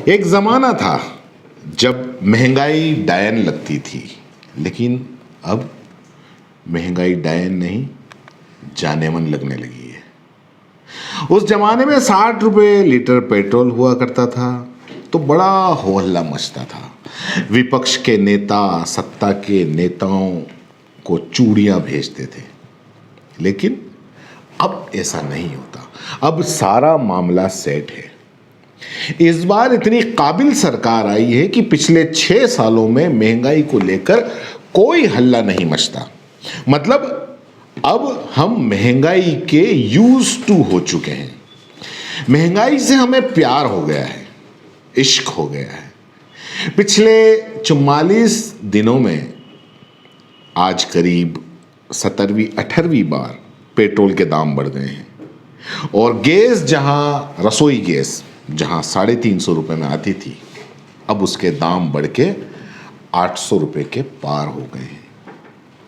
एक ज़माना था जब महंगाई डायन लगती थी, लेकिन अब महंगाई डायन नहीं जाने मन लगने लगी है। उस जमाने में 60 रुपये लीटर पेट्रोल हुआ करता था तो बड़ा हो हल्ला मचता था। विपक्ष के नेता सत्ता के नेताओं को चूड़ियां भेजते थे, लेकिन अब ऐसा नहीं होता। अब सारा मामला सेट है। इस बार इतनी काबिल सरकार आई है कि पिछले 6 सालों में महंगाई को लेकर कोई हल्ला नहीं मचता। मतलब अब हम महंगाई के यूज टू हो चुके हैं। महंगाई से हमें प्यार हो गया है, इश्क हो गया है। पिछले 44 दिनों में आज करीब 17वीं 18वीं बार पेट्रोल के दाम बढ़ गए हैं और गैस जहां रसोई गैस जहां 350 रुपये में आती थी, अब उसके दाम बढ़ के 800 रुपये के पार हो गए हैं।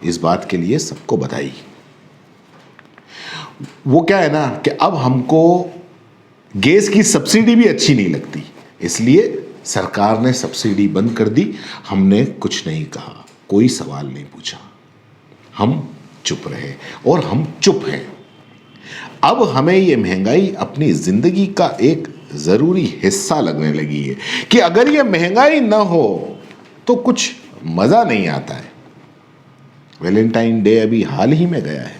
इस बात के लिए सबको बधाई। वो क्या है ना कि अब हमको गैस की सब्सिडी भी अच्छी नहीं लगती, इसलिए सरकार ने सब्सिडी बंद कर दी। हमने कुछ नहीं कहा, कोई सवाल नहीं पूछा, हम चुप रहे और हम चुप हैं। अब हमें ये महंगाई अपनी जिंदगी का एक जरूरी हिस्सा लगने लगी है कि अगर ये महंगाई ना हो तो कुछ मजा नहीं आता है। वैलेंटाइन डे अभी हाल ही में गया है।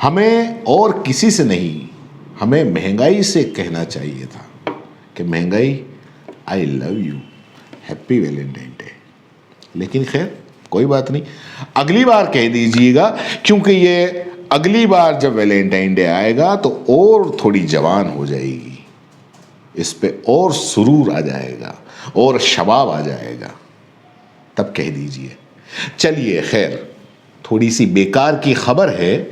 हमें और किसी से नहीं, हमें महंगाई से कहना चाहिए था कि महंगाई I love you, happy Valentine day. लेकिन खैर कोई बात नहीं, अगली बार कह दीजिएगा, क्योंकि ये अगली बार जब वैलेंटाइन डे आएगा तो और थोड़ी जवान हो जाएगी, इस पे और सुरूर आ जाएगा और शबाब आ जाएगा, तब कह दीजिए। चलिए खैर, थोड़ी सी बेकार की खबर है,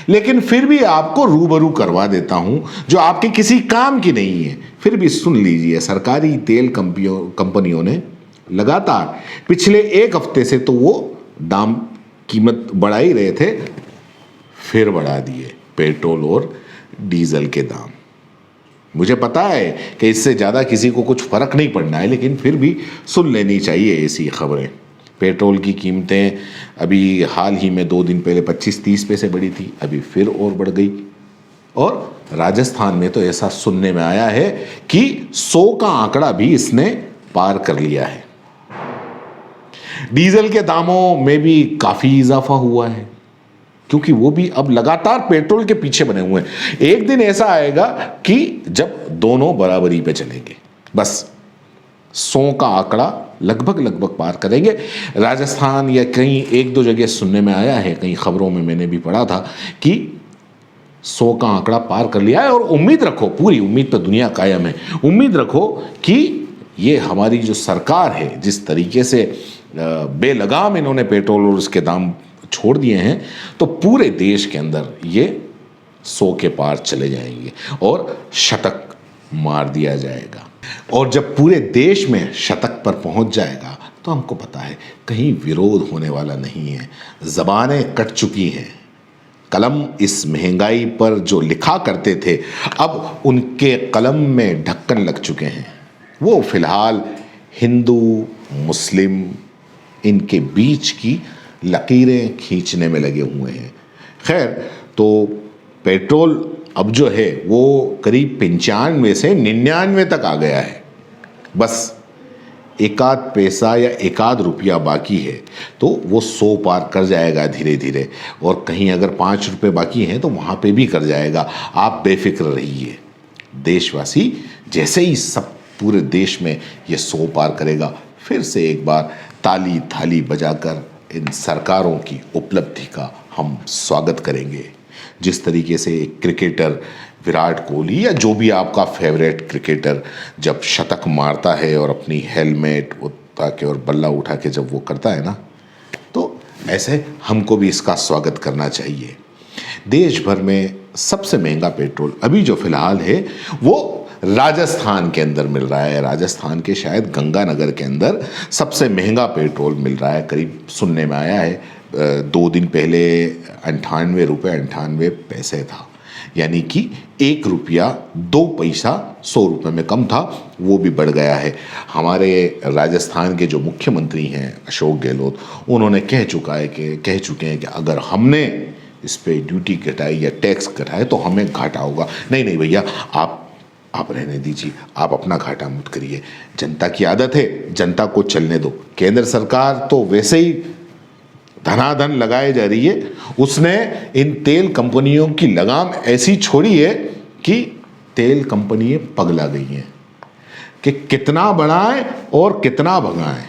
लेकिन फिर भी आपको रूबरू करवा देता हूं, जो आपके किसी काम की नहीं है, फिर भी सुन लीजिए। सरकारी तेल कंपनियों ने लगातार पिछले 1 हफ्ते से तो वो दाम कीमत बढ़ा ही रहे थे, फिर बढ़ा दिए पेट्रोल और डीजल के दाम। मुझे पता है कि इससे ज़्यादा किसी को कुछ फ़र्क नहीं पड़ना है, लेकिन फिर भी सुन लेनी चाहिए ऐसी खबरें। पेट्रोल की कीमतें अभी हाल ही में 2 दिन पहले 25-30 पैसे बढ़ी थी, अभी फिर और बढ़ गई। और राजस्थान में तो ऐसा सुनने में आया है कि 100 का आंकड़ा भी इसने पार कर लिया है। डीजल के दामों में भी काफ़ी इजाफा हुआ है, क्योंकि वो भी अब लगातार पेट्रोल के पीछे बने हुए हैं। एक दिन ऐसा आएगा कि जब दोनों बराबरी पे चलेंगे, बस 100 का आंकड़ा लगभग पार करेंगे। राजस्थान या कहीं 1-2 जगह सुनने में आया है, कहीं खबरों में मैंने भी पढ़ा था कि 100 का आंकड़ा पार कर लिया है। और उम्मीद रखो, पूरी उम्मीद पर दुनिया कायम है, उम्मीद रखो कि ये हमारी जो सरकार है, जिस तरीके से बेलगाम इन्होंने पेट्रोल और उसके दाम छोड़ दिए हैं, तो पूरे देश के अंदर ये 100 के पार चले जाएंगे और शतक मार दिया जाएगा। और जब पूरे देश में शतक पर पहुंच जाएगा तो हमको पता है कहीं विरोध होने वाला नहीं है। ज़बानें कट चुकी हैं, कलम इस महंगाई पर जो लिखा करते थे, अब उनके कलम में ढक्कन लग चुके हैं। वो फिलहाल हिंदू मुस्लिम इनके बीच की लकीरें खींचने में लगे हुए हैं। खैर, तो पेट्रोल अब जो है वो करीब 95 से 99 तक आ गया है। बस 1 पैसा या 1 रुपया बाकी है तो वो 100 पार कर जाएगा धीरे धीरे, और कहीं अगर 5 रुपये बाकी हैं तो वहाँ पे भी कर जाएगा। आप बेफिक्र रहिए। देशवासी जैसे ही सब पूरे देश में ये 100 पार करेगा, फिर से एक बार ताली थाली बजाकर इन सरकारों की उपलब्धि का हम स्वागत करेंगे। जिस तरीके से एक क्रिकेटर विराट कोहली या जो भी आपका फेवरेट क्रिकेटर जब शतक मारता है और अपनी हेलमेट उठा के और बल्ला उठा के जब वो करता है ना, तो ऐसे हमको भी इसका स्वागत करना चाहिए। देश भर में सबसे महंगा पेट्रोल अभी जो फिलहाल है वो राजस्थान के अंदर मिल रहा है। राजस्थान के शायद गंगानगर के अंदर सबसे महंगा पेट्रोल मिल रहा है। करीब सुनने में आया है 2 दिन पहले 98 रुपये 98 पैसे था। यानी कि 1 रुपया 2 पैसा 100 रुपये में कम था, वो भी बढ़ गया है। हमारे राजस्थान के जो मुख्यमंत्री हैं अशोक गहलोत, उन्होंने कह चुके हैं कि अगर हमने इस पे ड्यूटी घटाई या टैक्स घटाए तो हमें घाटा होगा। नहीं भैया, आप रहने दीजिए, आप अपना घाटा मत करिए। जनता की आदत है, जनता को चलने दो। केंद्र सरकार तो वैसे ही धनाधन लगाए जा रही है, उसने इन तेल कंपनियों की लगाम ऐसी छोड़ी है कि तेल कंपनियां पगला गई हैं कि कितना बढ़ाएं और कितना भगाएं।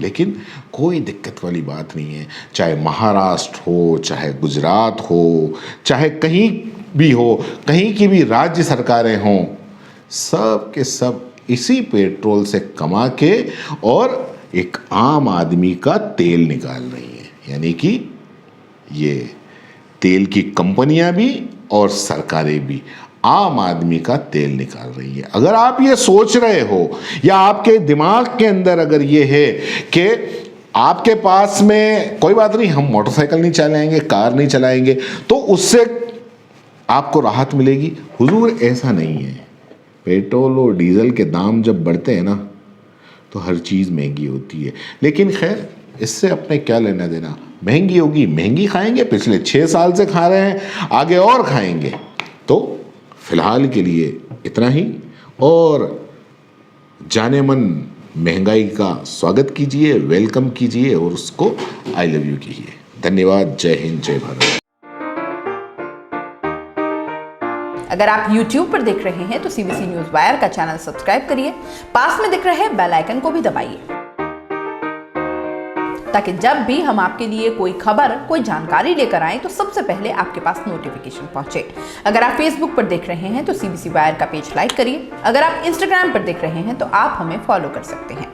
लेकिन कोई दिक्कत वाली बात नहीं है, चाहे महाराष्ट्र हो, चाहे गुजरात हो, चाहे कहीं भी हो, कहीं की भी राज्य सरकारें हों, सब के सब इसी पेट्रोल से कमा के और एक आम आदमी का तेल निकाल रही हैं। यानी कि ये तेल की कंपनियां भी और सरकारें भी आम आदमी का तेल निकाल रही है। अगर आप ये सोच रहे हो या आपके दिमाग के अंदर अगर ये है कि आपके पास में कोई बात नहीं, हम मोटरसाइकिल नहीं चलाएंगे, कार नहीं चलाएंगे, तो उससे आपको राहत मिलेगी, हुजूर ऐसा नहीं है। पेट्रोल और डीजल के दाम जब बढ़ते हैं ना तो हर चीज़ महंगी होती है। लेकिन खैर, इससे अपने क्या लेना देना, महंगी होगी, महंगी खाएंगे, पिछले 6 साल से खा रहे हैं, आगे और खाएंगे। तो फिलहाल के लिए इतना ही, और जाने मन महंगाई का स्वागत कीजिए, वेलकम कीजिए और उसको आई लव यू कीजिए। धन्यवाद। जय हिंद, जय भारत। अगर आप YouTube पर देख रहे हैं तो CBC न्यूज़ वायर का चैनल सब्सक्राइब करिए, पास में दिख रहे बेल आइकन को भी दबाइए, ताकि जब भी हम आपके लिए कोई खबर, कोई जानकारी लेकर आएं तो सबसे पहले आपके पास नोटिफिकेशन पहुंचे। अगर आप Facebook पर देख रहे हैं तो CBC वायर का पेज लाइक करिए। अगर आप Instagram पर देख रहे हैं तो आप हमें फॉलो कर सकते हैं।